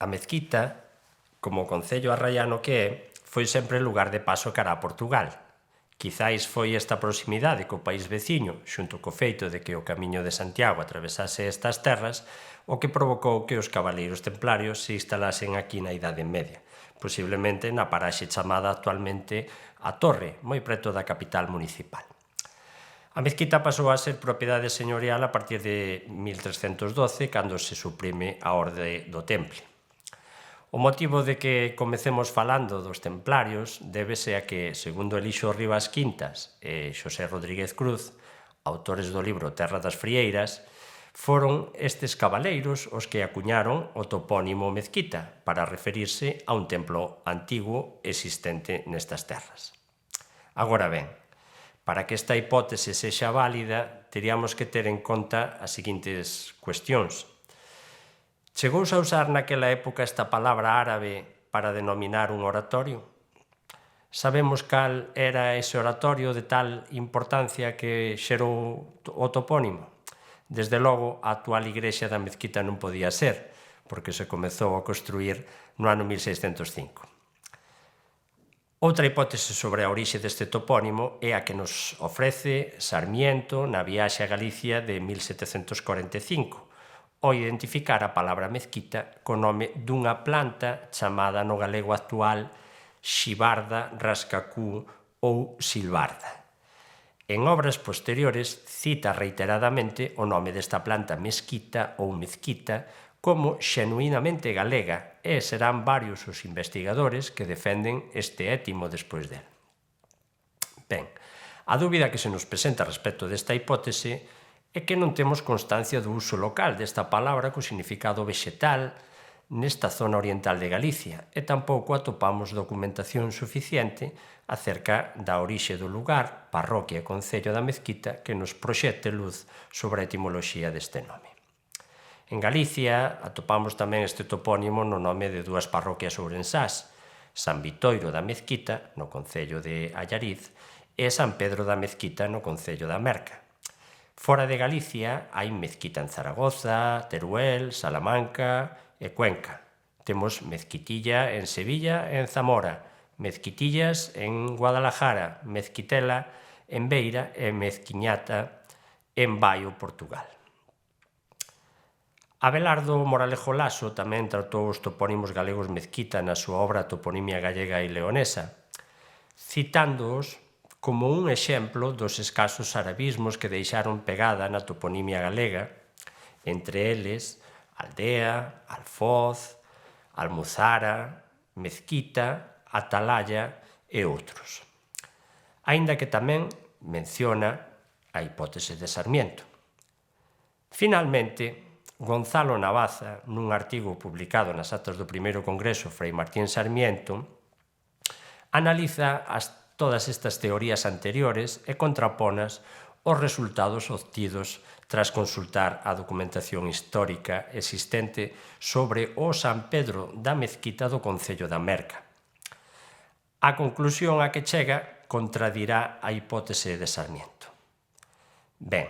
A mezquita, como o concello arraiano que é, foi sempre lugar de paso cara a Portugal. Quizáis foi esta proximidade co país veciño, xunto co feito de que o Camiño de Santiago atravesase estas terras, o que provocou que os cabaleiros templarios se instalasen aquí na Idade Media, posiblemente na paraxe chamada actualmente a Torre, moi preto da capital municipal. A mezquita pasou a ser propiedade señorial a partir de 1312, cando se suprime a Orde do Temple. O motivo de que comecemos falando dos templarios débese a que, segundo Elixo Rivas Quintas e Xosé Rodríguez Cruz, autores do libro Terra das Frieiras, foron estes cabaleiros os que acuñaron o topónimo Mezquita para referirse a un templo antigo existente nestas terras. Agora ben, para que esta hipótese sexa válida, teríamos que ter en conta as seguintes cuestións. Chegouse a usar naquela época esta palabra árabe para denominar un oratorio? Sabemos cal era ese oratorio de tal importancia que xerou o topónimo? Desde logo, a actual igrexa da Mezquita non podía ser, porque se comezou a construir no ano 1605. Outra hipótese sobre a orixe deste topónimo é a que nos ofrece Sarmiento na viaxe a Galicia de 1745, ao identificar a palabra mezquita co nome dunha planta chamada no galego actual xibarda, rascacú ou silbarda. En obras posteriores cita reiteradamente o nome desta planta mesquita ou mezquita como xenuinamente galega e serán varios os investigadores que defenden este étimo despois del. Ben, a dúbida que se nos presenta respecto desta hipótese é que non temos constancia do uso local desta palabra co significado vexetal nesta zona oriental de Galicia e tampouco atopamos documentación suficiente acerca da orixe do lugar, parroquia e concello da Mezquita que nos proxete luz sobre a etimoloxía deste nome. En Galicia atopamos tamén este topónimo no nome de dúas parroquias ourensás, San Vitoiro da Mezquita, no concello de Allariz, e San Pedro da Mezquita, no concello da Merca. Fora de Galicia hai mezquita en Zaragoza, Teruel, Salamanca e Cuenca. Temos mezquitilla en Sevilla e en Zamora, mezquitillas en Guadalajara, mezquitela en Beira e mezquiñata en Baio, Portugal. Abelardo Moralejo Laso tamén tratou os topónimos galegos mezquita na súa obra Toponimia gallega e leonesa, citándoos como un exemplo dos escasos arabismos que deixaron pegada na toponimia galega, entre eles Aldea, Alfoz, Almuzara, Mezquita, Atalaya e outros. Aínda que tamén menciona a hipótese de Sarmiento. Finalmente, Gonzalo Navaza, nun artigo publicado nas actas do primeiro congreso Frei Martín Sarmiento, analiza todas estas teorías anteriores e contraponas os resultados obtidos tras consultar a documentación histórica existente sobre o San Pedro da Mezquita do concello da Merca. A conclusión a que chega contradirá a hipótese de Sarmiento. Ben,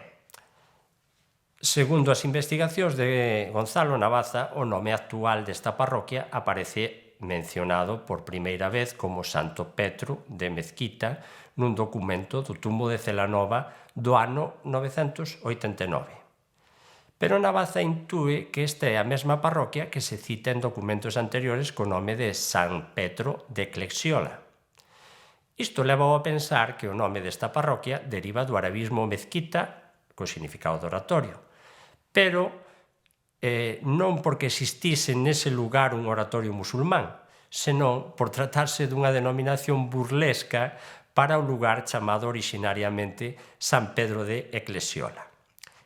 segundo as investigacións de Gonzalo Navaza, o nome actual desta parroquia aparece mencionado por primeira vez como Santo Petro de Mezquita nun documento do túmulo de Celanova do ano 989. Pero Navaza intúe que esta é a mesma parroquia que se cita en documentos anteriores co nome de San Petro de Clexiola. Isto leva a pensar que o nome desta parroquia deriva do arabismo mezquita, co significado de oratorio, pero non porque existise nese lugar un oratorio musulmán, senón por tratarse dunha denominación burlesca para o lugar chamado orixinariamente San Pedro de Eclesiola,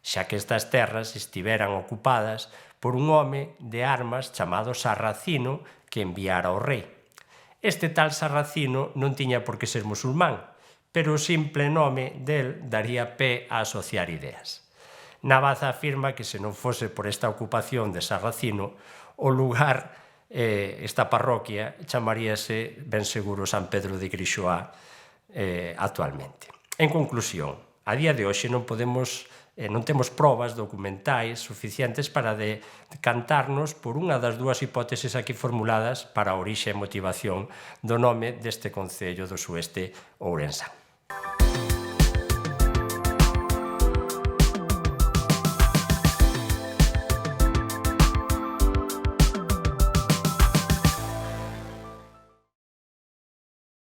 xa que estas terras estiveran ocupadas por un home de armas chamado Sarracino que enviara ao rei. Este tal Sarracino non tiña por que ser musulmán, pero o simple nome del daría pé a asociar ideas. Navaza afirma que se non fose por esta ocupación de Sarracino, o lugar, esta parroquia, chamaríase ben seguro San Pedro de Grixoá actualmente. En conclusión, a día de hoxe non temos probas documentais suficientes para decantarnos por unha das dúas hipóteses aquí formuladas para a orixe e motivación do nome deste concello do sueste ourensán.